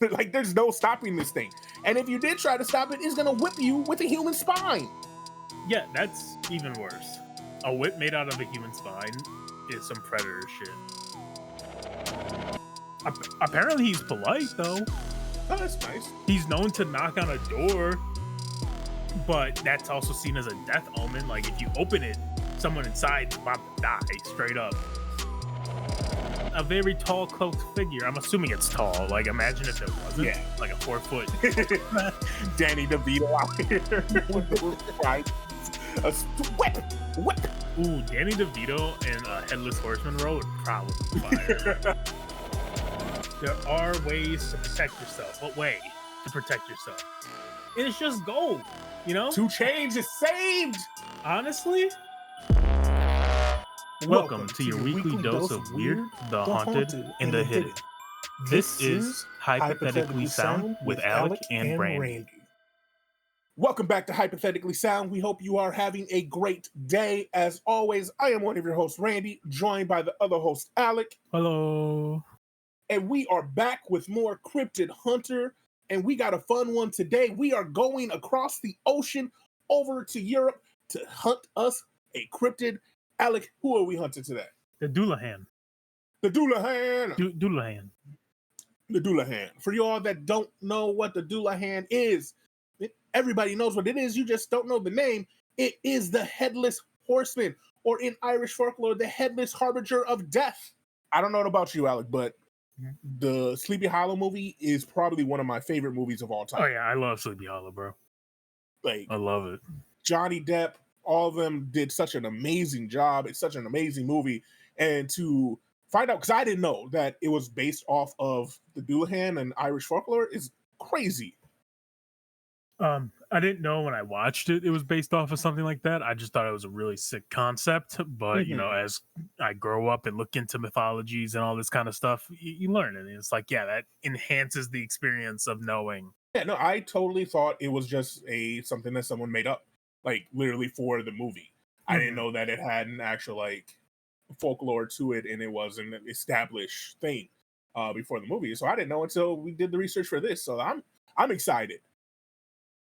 Like, there's no stopping this thing. And if you did try to stop it, it's gonna whip you with a human spine. Yeah, that's even worse. A whip made out of a human spine is some predator shit. Apparently he's polite, though. Oh, that's nice. He's known to knock on a door, but that's also seen as a death omen. Like, if you open it, someone inside is about to die, straight up. A very tall, cloaked figure. I'm assuming it's tall. Like, imagine if it wasn't. Yeah. Like a 4 foot. Danny DeVito out here with the right. A whip. Ooh, Danny DeVito in a Headless Horseman role would probably be fire. There are ways to protect yourself. What way to protect yourself? And it's just gold, you know? 2 Chainz is saved. Honestly? Welcome to your weekly dose of weird, the haunted, and the hidden. This is Hypothetically Sound with Alek and Randy. Welcome back to Hypothetically Sound. We hope you are having a great day. As always, I am one of your hosts, Randy, joined by the other host, Alek. Hello. And we are back with more Cryptid Hunter, and we got a fun one today. We are going across the ocean over to Europe to hunt us a cryptid. Alek, who are we hunting today? The Dullahan. The Dullahan. Dullahan. The Dullahan. For you all that don't know what the Dullahan is, everybody knows what it is. You just don't know the name. It is the Headless Horseman, or in Irish folklore, the Headless Harbinger of Death. I don't know about you, Alek, but the Sleepy Hollow movie is probably one of my favorite movies of all time. Oh yeah, I love Sleepy Hollow, bro. Like, I love it. Johnny Depp, all of them did such an amazing job. It's such an amazing movie. And to find out, because I didn't know that it was based off of the Dullahan and Irish folklore, is crazy. I didn't know when I watched it was based off of something like that. I just thought it was a really sick concept. But, you know, as I grow up and look into mythologies and all this kind of stuff, you learn it. And it's like, yeah, that enhances the experience of knowing. Yeah, no, I totally thought it was just something that someone made up, like literally for the movie. I didn't know that it had an actual like folklore to it, and it was an established thing before the movie. So I didn't know until we did the research for this. So I'm excited.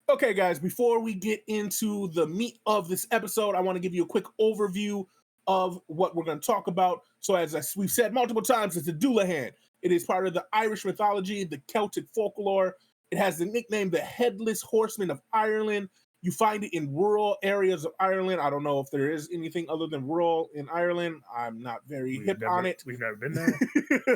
Okay, guys, before we get into the meat of this episode, I want to give you a quick overview of what we're going to talk about. So as we've said multiple times, it's the Dullahan. It is part of the Irish mythology, the Celtic folklore. It has the nickname the Headless Horseman of Ireland. You find it in rural areas of Ireland. I don't know if there is anything other than rural in Ireland. I'm not very hip on it. We've never been there.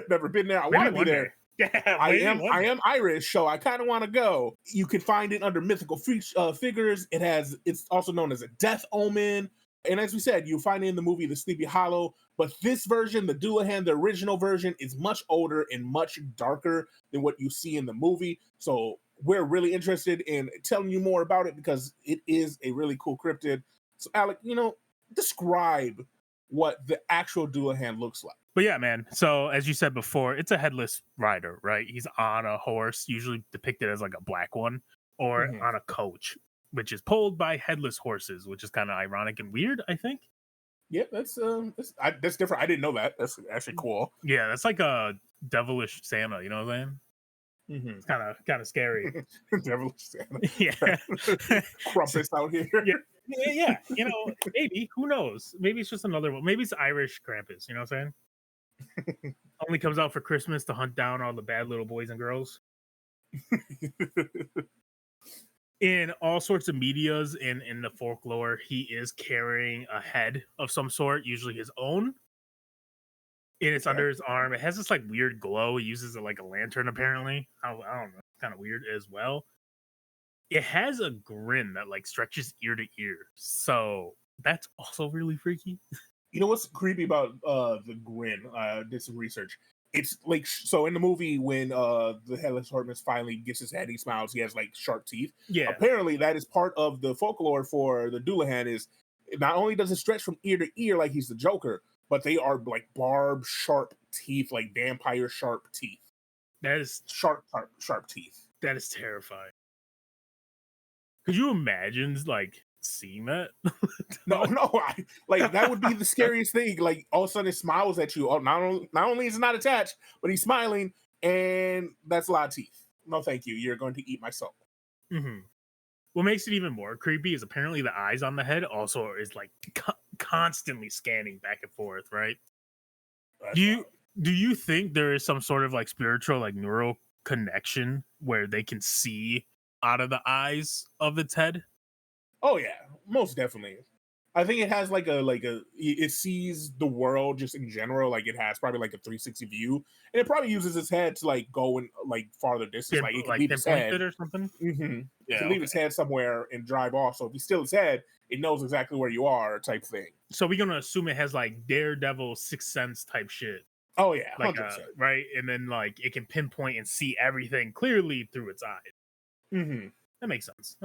Never been there. I want to be there. Yeah, I am Irish, so I kind of want to go. You can find it under mythical figures. It's also known as a death omen. And as we said, you'll find it in the movie The Sleepy Hollow. But this version, the Dullahan, the original version, is much older and much darker than what you see in the movie. So we're really interested in telling you more about it because it is a really cool cryptid. So Alek, describe what the actual Dullahan looks like. But yeah, man. So as you said before, it's a headless rider, right? He's on a horse, usually depicted as like a black one, or on a coach, which is pulled by headless horses, which is kind of ironic and weird, I think. Yeah, that's different. I didn't know that. That's actually cool. Yeah, that's like a devilish Santa. You know what I'm saying? It's kind of scary. Devilish Santa. Yeah, Crumpets out here. Yeah. Maybe. Who knows? Maybe it's just another one. Maybe it's Irish Krampus. You know what I'm saying? Only comes out for Christmas to hunt down all the bad little boys and girls. In all sorts of medias in the folklore, he is carrying a head of some sort, usually his own. And it's under his arm. It has this like weird glow. He uses it like a lantern, apparently. I don't know. It's kind of weird as well. It has a grin that like stretches ear to ear. So that's also really freaky. You know what's creepy about the grin? I did some research. It's like, so in the movie when the Headless Horseman finally gets his head, he smiles, he has like sharp teeth. Yeah. Apparently that is part of the folklore for the Dullahan. Is not only does it stretch from ear to ear like he's the Joker, but they are like barbed sharp teeth, like vampire sharp teeth. That is sharp teeth. That is terrifying. Could you imagine like seeing that? No, that would be the scariest thing. Like all of a sudden it smiles at you. Oh, not only is it not attached, but he's smiling, and that's a lot of teeth. no, thank you. You're going to eat my soul. Mm-hmm. What makes it even more creepy is apparently the eyes on the head also is like constantly scanning back and forth, right? That's Do you think there is some sort of like spiritual like neural connection where they can see out of the eyes of its head? Oh yeah, most definitely. I think it has it sees the world just in general. Like it has probably like a 360 view, and it probably uses its head to like go in like farther distance. Like it can leave its pinpoint head. it or something. It can leave its head somewhere and drive off. So if you steal its head, it knows exactly where you are, type thing. So we're gonna assume it has like Daredevil Sixth Sense type shit. Oh yeah, like 100%. Right, and then like it can pinpoint and see everything clearly through its eyes. That makes sense.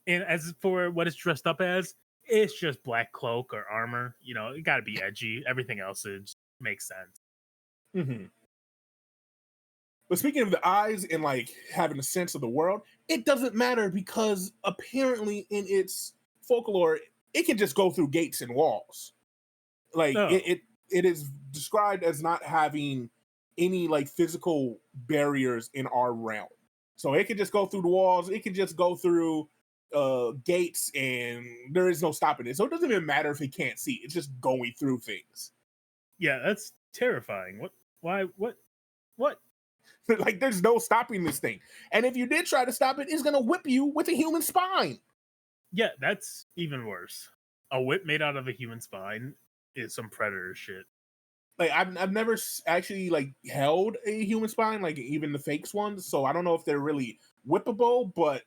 And as for what it's dressed up as, it's just black cloak or armor. You know, it got to be edgy. Everything else makes sense. But speaking of the eyes and like having a sense of the world, it doesn't matter because apparently in its folklore, it can just go through gates and walls. Like it is described as not having any like physical barriers in our realm. So it can just go through the walls. It can just go through gates, and there is no stopping it. So it doesn't even matter if it can't see. It's just going through things. Yeah, that's terrifying. What? Why? What? Like there's no stopping this thing. And if you did try to stop it, it's gonna whip you with a human spine. Yeah, that's even worse. A whip made out of a human spine is some predator shit. Like I've never actually like held a human spine, like even the fakes ones. So I don't know if they're really whippable, but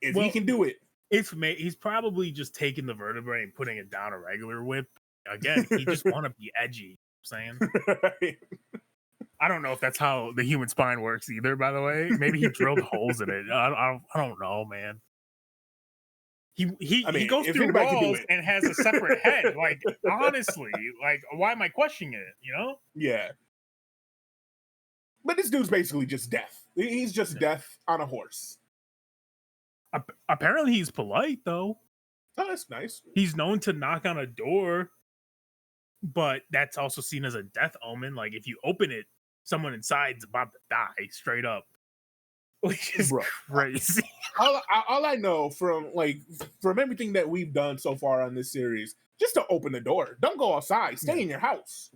if he can do it, he's probably just taking the vertebrae and putting it down a regular whip. Again, he just want to be edgy. I'm saying. Right. I don't know if that's how the human spine works either. By the way, maybe he drilled holes in it. I don't know, man. He goes through walls and has a separate head. Like honestly, like why am I questioning it? You know? Yeah. But this dude's basically just death. He's just death on a horse. Apparently, he's polite though. Oh, that's nice. He's known to knock on a door, but that's also seen as a death omen. Like if you open it, someone inside's about to die straight up. Which is crazy. All I know from everything that we've done so far on this series, just to open the door. Don't go outside. Stay in your house.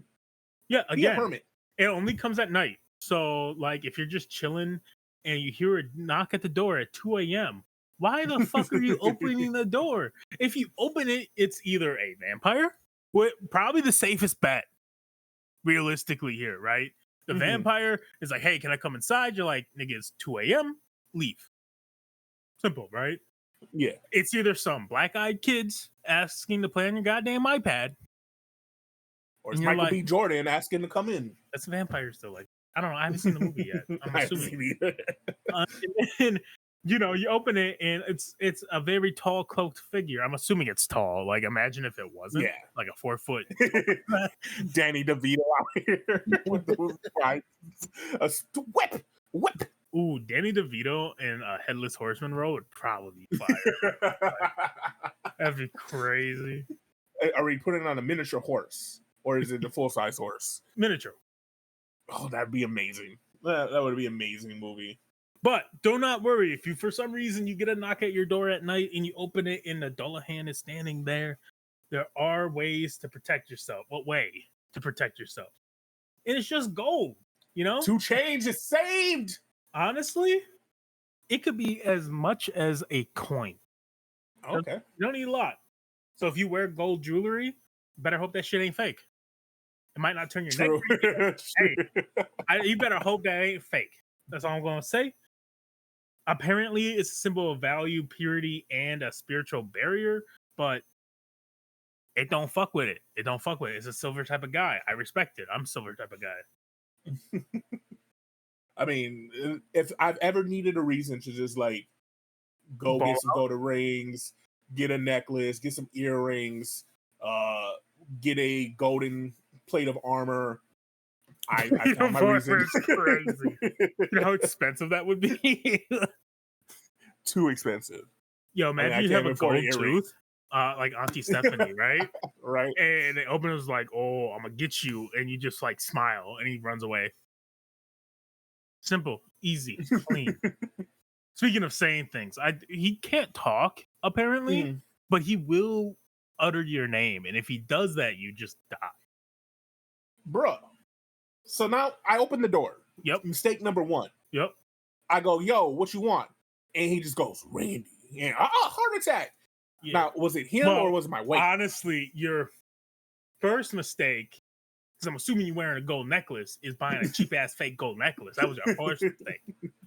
Yeah, again, be a hermit. It only comes at night. So, like, if you're just chilling and you hear a knock at the door at 2 a.m., why the fuck are you opening the door? If you open it, it's either a vampire, probably the safest bet, realistically here, right? The vampire is like, hey, can I come inside? You're like, nigga, it's 2 a.m., leave. Simple, right? Yeah. It's either some black-eyed kids asking to play on your goddamn iPad. Or it's Michael B. Jordan asking to come in. That's a vampire still. Like, I don't know. I haven't seen the movie yet. I'm assuming. And you know, you open it and it's a very tall cloaked figure. I'm assuming it's tall. Like, imagine if it wasn't. Yeah. Like a 4 foot. Danny DeVito out here with those whip. Ooh, Danny DeVito in a Headless Horseman role would probably be fire. That'd be crazy. Are we putting on a miniature horse? Or is it the full-size horse? Miniature. Oh, that'd be amazing. That would be an amazing movie. But do not worry. If you, for some reason, you get a knock at your door at night and you open it and the Dullahan is standing there, there are ways to protect yourself. What way to protect yourself? And it's just gold, you know? 2 Chainz is saved! Honestly, it could be as much as a coin. Okay. You don't need a lot. So if you wear gold jewelry, better hope that shit ain't fake. It might not turn your neck. Hey, you better hope that ain't fake. That's all I'm going to say. Apparently, it's a symbol of value, purity, and a spiritual barrier, but it don't fuck with it. It don't fuck with it. It's a silver type of guy. I respect it. I'm a silver type of guy. I mean, if I've ever needed a reason to just like go get some gold rings, get a necklace, get some earrings, get a golden plate of armor, I found my reason. Crazy. You know how expensive that would be? Too expensive. Yo, imagine you have a gold tooth, like Auntie Stephanie, right? Right. And the opener's like, "Oh, I'm gonna get you," and you just like smile, and he runs away. Simple. Easy, clean. Speaking of saying things, he can't talk apparently, but he will utter your name, and if he does that, you just die. Bruh. So now I open the door. Yep. Mistake number 1. Yep. I go, yo, what you want? And he just goes, Randy. And heart attack. Yeah. Now, was it him or was it my weight? Honestly, your first mistake, because I'm assuming you're wearing a gold necklace, is buying a cheap ass fake gold necklace. That was your first mistake.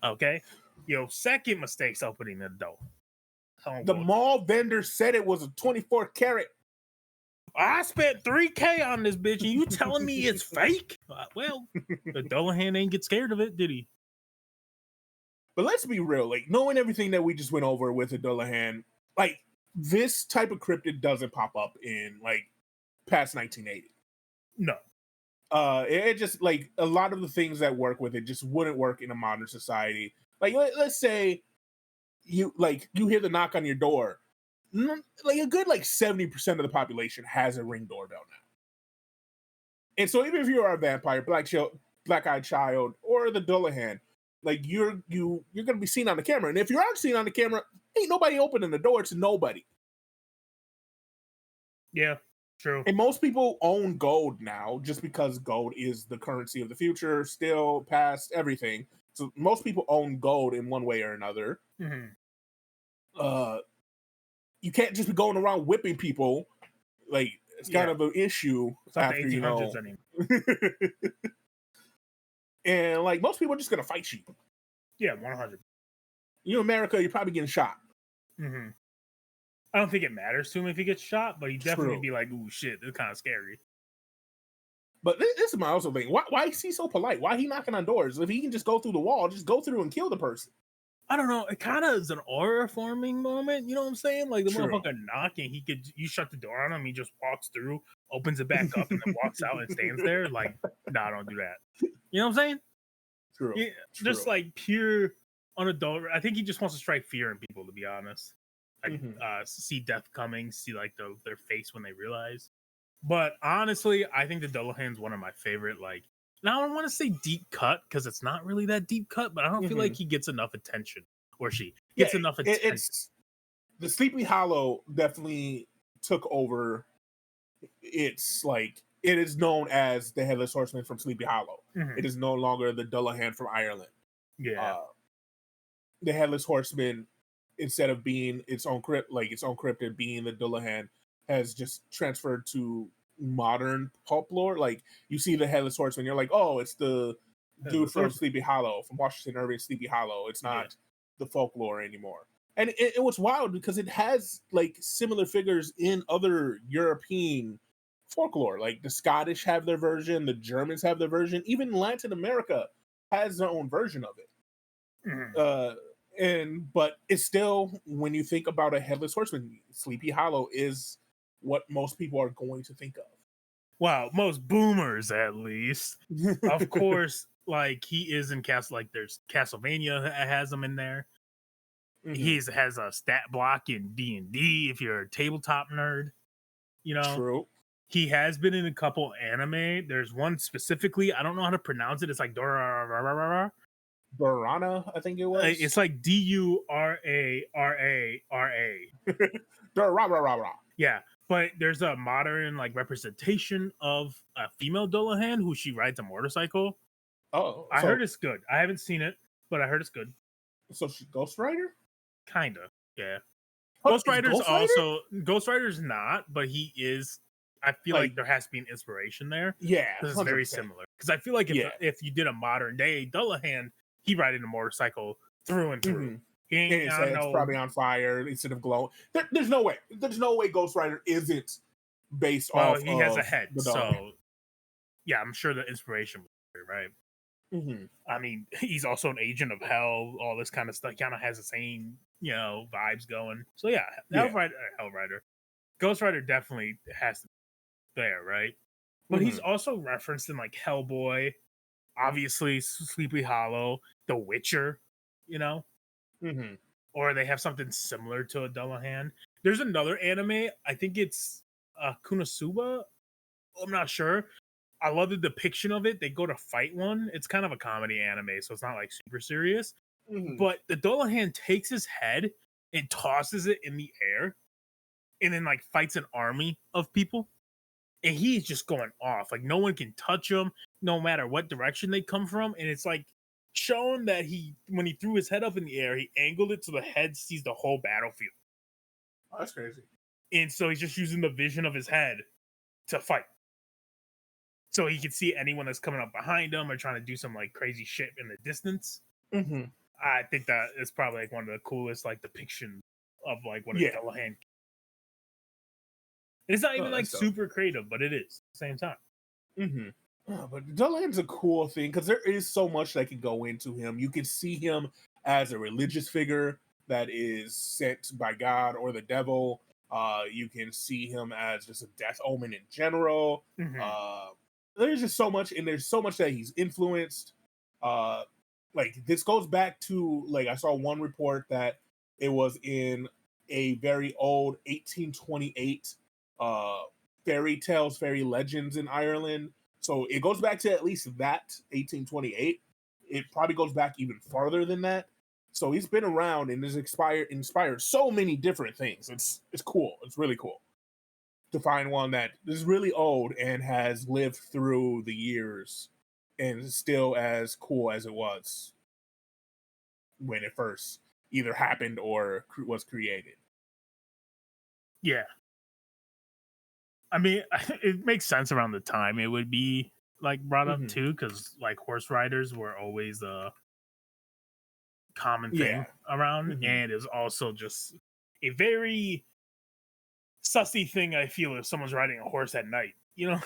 Okay. Your second mistake's opening the door. The mall vendor said it was a 24 karat. I spent $3,000 on this bitch, and you telling me it's fake? Well, the Dullahan ain't get scared of it, did he? But let's be real, like, knowing everything that we just went over with the Dullahan, like, this type of cryptid doesn't pop up in, like, past 1980. No. It just, like, a lot of the things that work with it just wouldn't work in a modern society. Like, let's say you hear the knock on your door. Like, a good, like, 70% of the population has a Ring doorbell now. And so even if you are a vampire, black-eyed child, or the Dullahan, like, you're gonna be seen on the camera. And if you are seen on the camera, ain't nobody opening the door to nobody. Yeah, true. And most people own gold now just because gold is the currency of the future, still, past, everything. So most people own gold in one way or another. You can't just be going around whipping people. Like, it's kind of an issue after, the 1800s anymore. And, like, most people are just gonna fight you. Yeah, 100. You in America, you're probably getting shot. I don't think it matters to him if he gets shot, but he definitely be like, "Ooh, shit, this is kind of scary." But this is my also thing. Why is he so polite? Why he knocking on doors? If he can just go through the wall, just go through and kill the person. I don't know. It kind of is an aura forming moment. You know what I'm saying? Like, the motherfucker knocking, you shut the door on him, he just walks through, opens it back up, and then walks out and stands there. Like, nah, don't do that. You know what I'm saying? True. Yeah, just like pure unadulterated. I think he just wants to strike fear in people, to be honest. Like, see death coming, see like their face when they realize. But honestly, I think the Dullahan's one of my favorite. Like, now I don't want to say deep cut because it's not really that deep cut, but I don't feel like he gets enough attention, or she gets enough attention. The Sleepy Hollow definitely took over. It's like, it is known as the Headless Horseman from Sleepy Hollow. It is no longer the Dullahan from Ireland. Yeah. The Headless Horseman, instead of being its own cryptid, being the Dullahan, has just transferred to modern folklore. Like, you see the Headless Horseman, you're like, oh, it's the dude from Sleepy Hollow, from Washington Irving, Sleepy Hollow. It's not the Folklore anymore. And it was wild because it has, like, similar figures in other European folklore. Like, the Scottish have their version, the Germans have their version, even Latin America has their own version of it. But it's still, when you think about a Headless Horseman, Sleepy Hollow is what most people are going to think of. Wow, most boomers at least. Of course, like, he is in like, there's Castlevania has him in there. He has a stat block in D&D if you're a tabletop nerd. You know, true. He has been in a couple anime. There's one specifically, I don't know how to pronounce it. It's like Durana, I think it was. It's like Durara. Durara. Yeah, but there's a modern, like, representation of a female Dullahan who she rides a motorcycle. Oh, I heard it's good. I haven't seen it, but I heard it's good. So she's Ghost Rider? Kinda, yeah. Ghost Rider's not, but he is. I feel like there has to be an inspiration there. Yeah, because it's very similar. Because I feel like if you did a modern day Dullahan, he riding a motorcycle through and through. His head's probably on fire instead of glowing. There's no way. There's no way Ghost Rider isn't based off. Well, he has a head, so yeah, I'm sure the inspiration was there, right? I mean, he's also an agent of hell. All this kind of stuff kind of has the same, vibes going. So yeah, Hellrider, Ghost Rider definitely has to be there, right? But he's also referenced in, like, Hellboy, obviously Sleepy Hollow, The Witcher, or they have something similar to a Dullahan. There's another anime, I think it's Konosuba. I'm not sure. I love the depiction of it. They go to fight one. It's kind of a comedy anime, so it's not like super serious. Mhm. But the Dullahan takes his head and tosses it in the air, and then like fights an army of people. And he's just going off. Like no one can touch him, no matter what direction they come from. And it's like shown that when he threw his head up in the air, he angled it so the head sees the whole battlefield. Oh, that's crazy. And so he's just using the vision of his head to fight. So he can see anyone that's coming up behind him or trying to do some like crazy shit in the distance. Mm-hmm. I think that is probably like one of the coolest like depictions of like what a Yeah. Dullahan. It's not even like that's dope. super creative, but it is at the same time. Mm-hmm. Oh, but Dullahan's a cool thing because there is so much that can go into him. You can see him as a religious figure that is sent by God or the devil. You can see him as just a death omen in general. Mhm. There's just so much, and there's so much that he's influenced. Like this goes back to like I saw one report that it was in a very old 1828 fairy tales, fairy legends in Ireland. So it goes back to at least that 1828. It probably goes back even farther than that. So he's been around and has inspired so many different things. It's cool. It's really cool to find one that is really old and has lived through the years and is still as cool as it was when it first either happened or was created. Yeah. I mean, it makes sense around the time it would be like brought up too, because like horse riders were always a common thing around, and is also just a very sussy thing. I feel if someone's riding a horse at night, you know.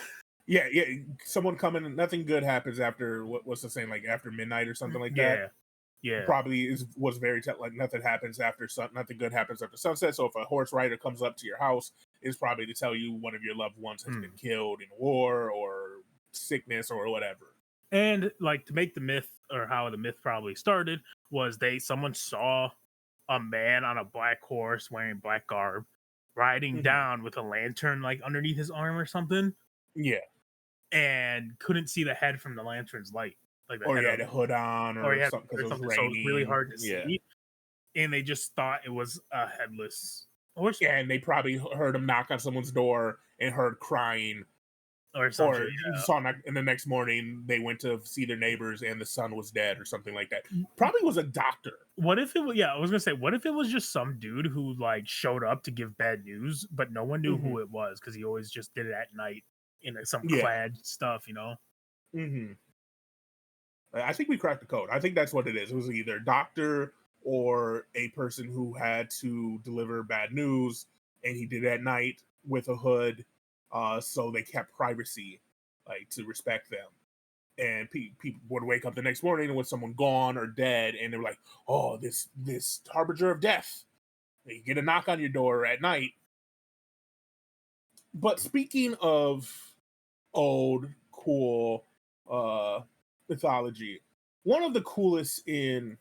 Yeah. Someone coming, nothing good happens after what's the saying, like after midnight or something like that. Yeah. Probably was very like nothing happens after nothing good happens after sunset. So if a horse rider comes up to your house, it's probably to tell you one of your loved ones has been killed in war or sickness or whatever. And like to make the myth, or how the myth probably started, was someone saw a man on a black horse wearing black garb riding down with a lantern like underneath his arm or something. Yeah. And couldn't see the head from the lantern's light. Like the or head he had a hood on or something because it was raining. So it was really hard to see. And they just thought it was a headless horse. Yeah, and they probably heard him knock on someone's door and heard crying. Or something. And the next morning they went to see their neighbors and the son was dead or something like that. Probably was a doctor. What if it was, I was gonna say, what if it was just some dude who like showed up to give bad news, but no one knew who it was because he always just did it at night in some clad stuff, you know? I think we cracked the code. I think that's what it is. It was either a doctor or a person who had to deliver bad news, and he did it at night with a hood. So they kept privacy, like to respect them. And people would wake up the next morning with someone gone or dead, and they were like, "Oh, this harbinger of death." You get a knock on your door at night. But speaking of old, cool mythology, one of the coolest in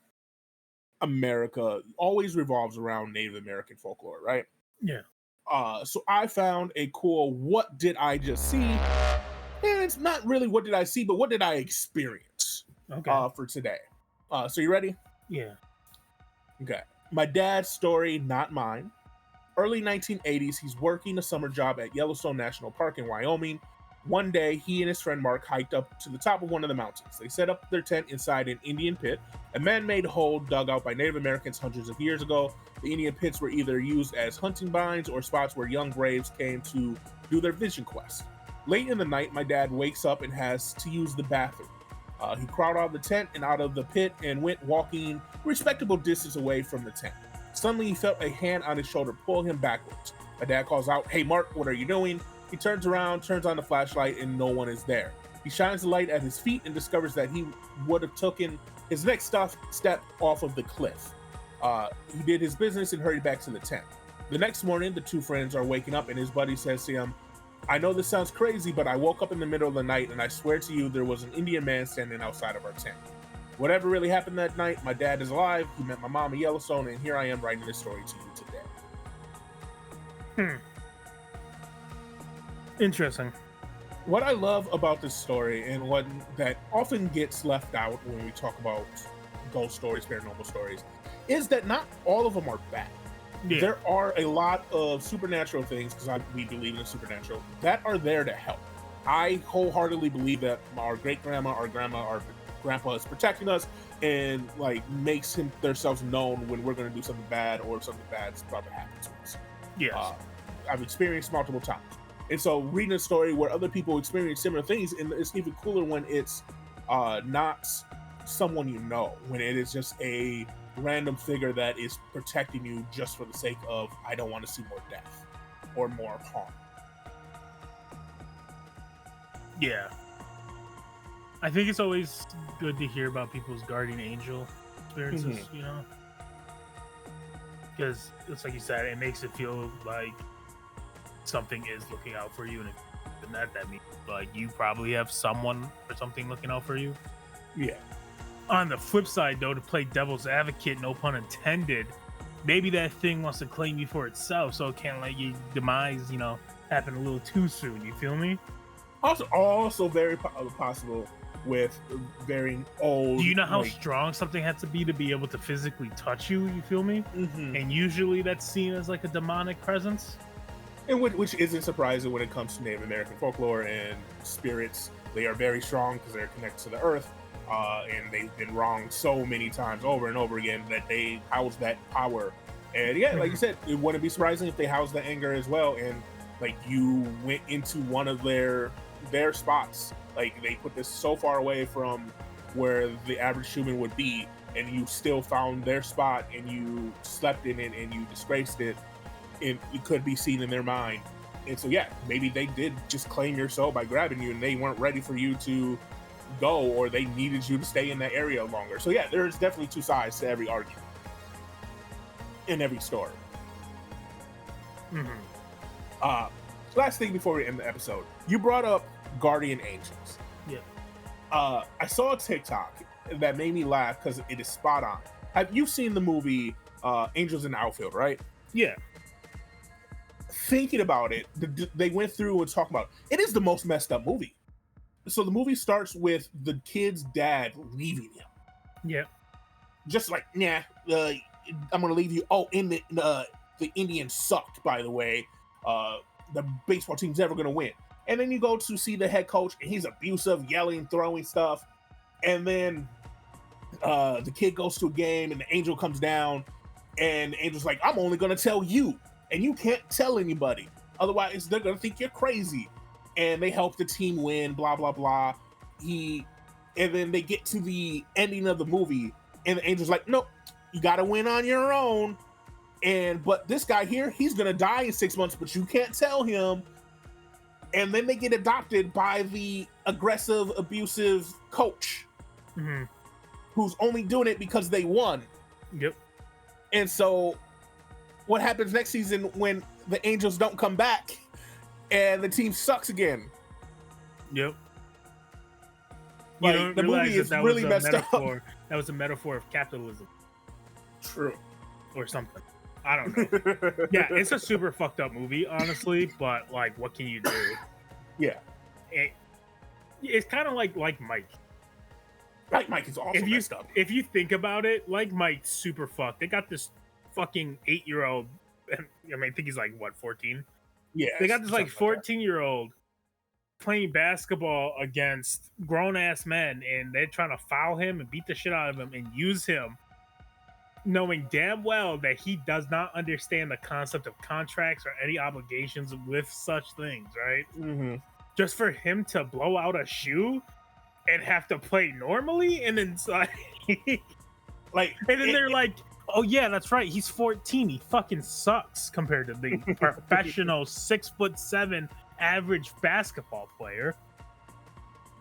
America always revolves around Native American folklore, right? Yeah. So I found a cool "What did I just see?" And it's not really what did I see, but what did I experience for today. So you ready? Yeah. Okay. My dad's story, not mine. Early 1980s, he's working a summer job at Yellowstone National Park in Wyoming. One day, he and his friend Mark hiked up to the top of one of the mountains. They set up their tent inside an Indian pit, a man-made hole dug out by Native Americans hundreds of years ago. The Indian pits were either used as hunting binds or spots where young braves came to do their vision quest. Late in the night, my dad wakes up and has to use the bathroom. He crawled out of the tent and out of the pit and went walking a respectable distance away from the tent. Suddenly, he felt a hand on his shoulder pull him backwards. My dad calls out, "Hey, Mark, what are you doing?" He turns around, turns on the flashlight, and no one is there. He shines the light at his feet and discovers that he would have taken his next step off of the cliff. He did his business and hurried back to the tent. The next morning, the two friends are waking up and his buddy says to him, "I know this sounds crazy, but I woke up in the middle of the night and I swear to you there was an Indian man standing outside of our tent. Whatever really happened that night, my dad is alive, he met my mom in Yellowstone, and here I am writing this story to you today." Interesting. What I love about this story, and what that often gets left out when we talk about ghost stories, paranormal stories, is that not all of them are bad. Yeah. There are a lot of supernatural things, because we believe in the supernatural, that are there to help. I wholeheartedly believe that our great grandma, our grandma, our grandpa is protecting us, and like makes themselves known when we're going to do something bad, or something bad's about to happen to us. Yes. I've experienced multiple times. And so reading a story where other people experience similar things, and it's even cooler when it's not someone you know, when it is just a random figure that is protecting you just for the sake of, I don't want to see more death or more harm. Yeah. I think it's always good to hear about people's guardian angel experiences, you know? Because it's like you said, it makes it feel like something is looking out for you, and that means like you probably have someone or something looking out for you. Yeah. On the flip side, though, to play devil's advocate, no pun intended, maybe that thing wants to claim you for itself, so it can't let your demise, you know, happen a little too soon. You feel me? Also very possible with very old. Do you know how strong something has to be able to physically touch you? You feel me? And usually that's seen as like a demonic presence. And which isn't surprising when it comes to Native American folklore and spirits. They are very strong because they're connected to the earth, and they've been wronged so many times over and over again that they house that power. And yeah, like you said, it wouldn't be surprising if they house the anger as well. And like you went into one of their spots, like they put this so far away from where the average human would be, and you still found their spot, and you slept in it, and you disgraced it. And it could be seen in their mind. And so yeah, maybe they did just claim your soul by grabbing you, and they weren't ready for you to go, or they needed you to stay in that area longer. So yeah, there's definitely two sides to every argument in every story. Last thing before we end the episode, you brought up guardian angels. Yeah. I saw a TikTok that made me laugh because it is spot on. Have you seen the movie Angels in the Outfield, right? Yeah. Thinking about it, they went through and talked about it. It is the most messed up movie. So the movie starts with the kid's dad leaving him. Yeah. Just like, nah, I'm gonna leave you. Oh, and the Indians sucked, by the way. The baseball team's never gonna win. And then you go to see the head coach, and he's abusive, yelling, throwing stuff. And then the kid goes to a game, and the angel comes down, and the angel's like, I'm only gonna tell you, and you can't tell anybody, otherwise they're gonna think you're crazy. And they help the team win, blah blah blah. And then they get to the ending of the movie, and the angel's like, nope, you gotta win on your own. But this guy here, he's gonna die in 6 months, but you can't tell him. And then they get adopted by the aggressive, abusive coach, who's only doing it because they won. Yep. And so what happens next season when the Angels don't come back and the team sucks again? Yep. Like, the movie is really messed up. That was a metaphor of capitalism. True. Or something. I don't know. Yeah, it's a super fucked up movie, honestly, but like, what can you do? Yeah. It's kind of like Mike. Like Mike is also messed up. If you think about it, like Mike's super fucked. They got this fucking 8-year-old. I mean, I think he's like, what, 14? Yeah. They got this like 14-year-old playing basketball against grown-ass men, and they're trying to foul him and beat the shit out of him and use him, knowing damn well that he does not understand the concept of contracts or any obligations with such things, right? Just for him to blow out a shoe and have to play normally, and then they're like, oh yeah, that's right, he's 14, he fucking sucks compared to the professional 6'7" average basketball player.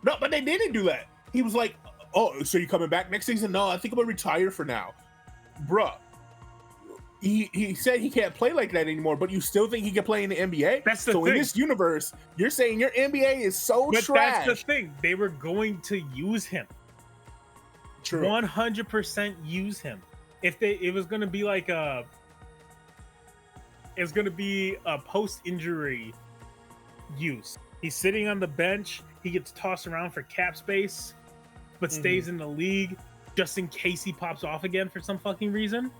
No, but they didn't do that. He was like, oh, so you coming back next season? No, I think I'm gonna retire for now. Bruh, he said he can't play like that anymore, but you still think he can play in the NBA? That's the thing. In this universe, you're saying your NBA is so trash. But that's the thing. They were going to use him. True. 100% use him. It was going to be like a post-injury use. He's sitting on the bench. He gets tossed around for cap space, but stays in the league just in case he pops off again for some fucking reason.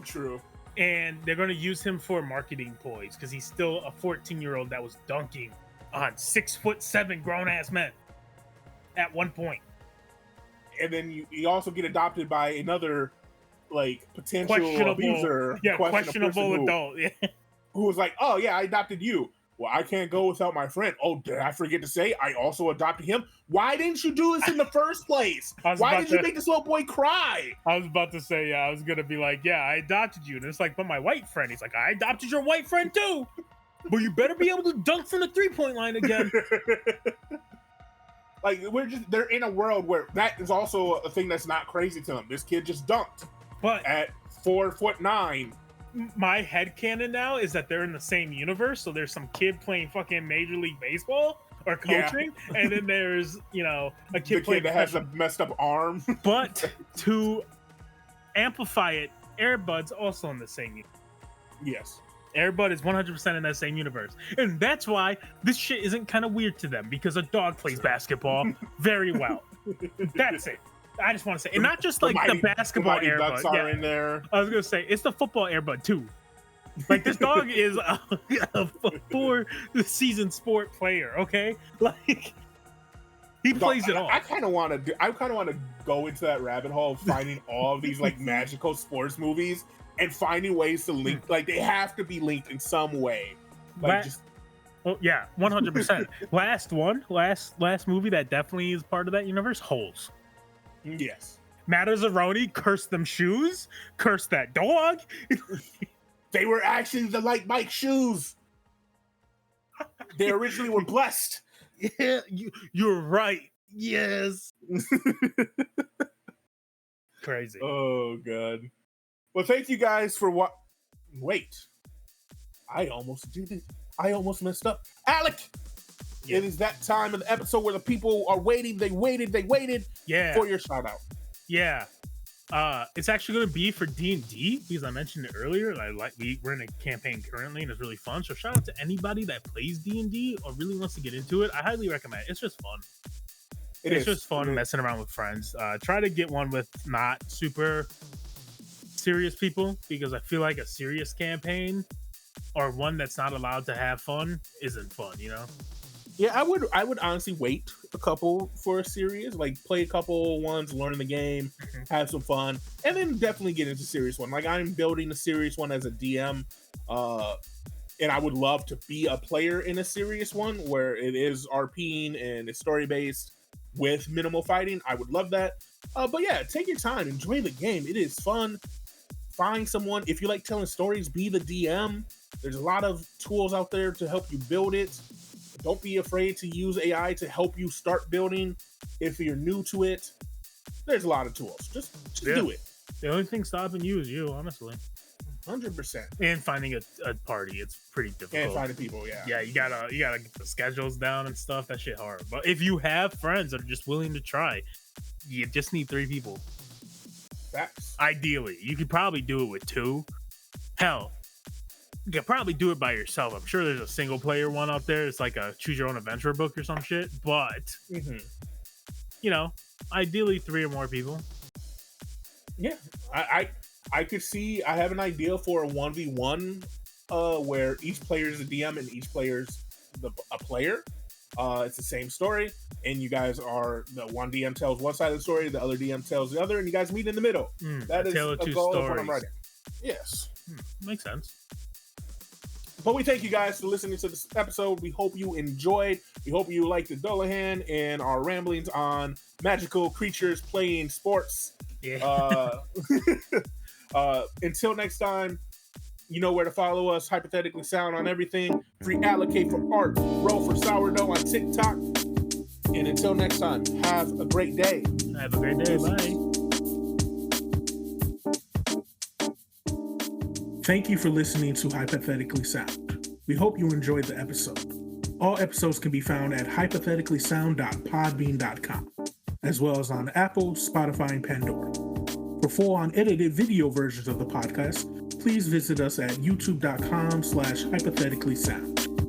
True. And they're going to use him for marketing ploys because he's still a 14-year-old that was dunking on 6'7" grown-ass men at one point. And then you also get adopted by another, like, potential abuser. Yeah, questionable adult. Yeah. Who was like, oh, yeah, I adopted you. Well, I can't go without my friend. Oh, did I forget to say I also adopted him? Why didn't you do this in the first place? Why did you make this little boy cry? I was about to say, yeah, I was going to be like, yeah, I adopted you. And it's like, but my white friend. He's like, I adopted your white friend too. But you better be able to dunk from the 3-point line again. Like, they're in a world where that is also a thing that's not crazy to them. This kid just dunked. But at 4'9". My headcanon now is that they're in the same universe. So there's some kid playing fucking Major League Baseball or coaching. Yeah. And then there's, a kid playing that has a messed up arm. But to amplify it, Air Bud's also in the same universe. Yes. Air Bud is 100% in that same universe. And that's why this shit isn't kind of weird to them, because a dog plays basketball very well. That's it. I just want to say, and not just like the basketball Air Bud. Are in there. I was going to say, it's the football Air Bud too. Like, this dog is a 4-season sport player, okay? Like, he plays it all. I kind of want to go into that rabbit hole of finding all of these like magical sports movies and finding ways to link. Like, they have to be linked in some way. Like, oh yeah, 100%. Last movie that definitely is part of that universe. Holes. Yes. Mattazzaroni, curse them shoes, curse that dog. They were actually the like Mike's shoes. They originally were blessed. Yeah, you're right. Yes. Crazy. Oh god. Well, thank you guys for what. Wait, I almost did it. I almost messed up. Alek, It is that time of the episode where the people are waiting. They waited. Yeah. For your shout out. Yeah. It's actually going to be for D&D because I mentioned it earlier. We're in a campaign currently and it's really fun. So shout out to anybody that plays D&D or really wants to get into it. I highly recommend it. It's just fun. It's just fun messing around with friends. Try to get one with not super serious people because I feel like a serious campaign or one that's not allowed to have fun isn't fun, you know? Yeah, I would honestly wait a couple for a series, like play a couple ones, learn the game, have some fun, and then definitely get into serious one. Like I'm building a serious one as a DM, and I would love to be a player in a serious one where it is RPing and it's story based with minimal fighting. I would love that. But yeah, take your time, enjoy the game. It is fun. Find someone. If you like telling stories, be the DM. There's a lot of tools out there to help you build it. Don't be afraid to use AI to help you start building. If you're new to it, there's a lot of tools. Just do it. The only thing stopping you is you, honestly. 100%. And finding a party, it's pretty difficult. And finding people, yeah. Yeah, you gotta get the schedules down and stuff. That shit hard. But if you have friends that are just willing to try, you just need 3 people. Facts. Ideally, you could probably do it with 2. Hell, you could probably do it by yourself. I'm sure there's a single player one out there. It's like a choose your own adventure book or some shit. But you know, ideally 3 or more people. Yeah, I could see. I have an idea for a 1v1 where each player is a DM and each player's a player. It's the same story, and you guys are the one DM tells one side of the story, the other DM tells the other, and you guys meet in the middle. That is a goal of what I'm writing. Yes, makes sense. But we thank you guys for listening to this episode. We hope you enjoyed. We hope you liked the Dullahan and our ramblings on magical creatures playing sports. Yeah. Until next time, you know where to follow us. Hypothetically Sound on everything. Free Allocate for art. Roll for sourdough on TikTok. And until next time, have a great day. Have a great day. Bye. Thank you for listening to Hypothetically Sound. We hope you enjoyed the episode. All episodes can be found at hypotheticallysound.podbean.com, as well as on Apple, Spotify, and Pandora. For full unedited video versions of the podcast, please visit us at youtube.com/hypotheticallysound.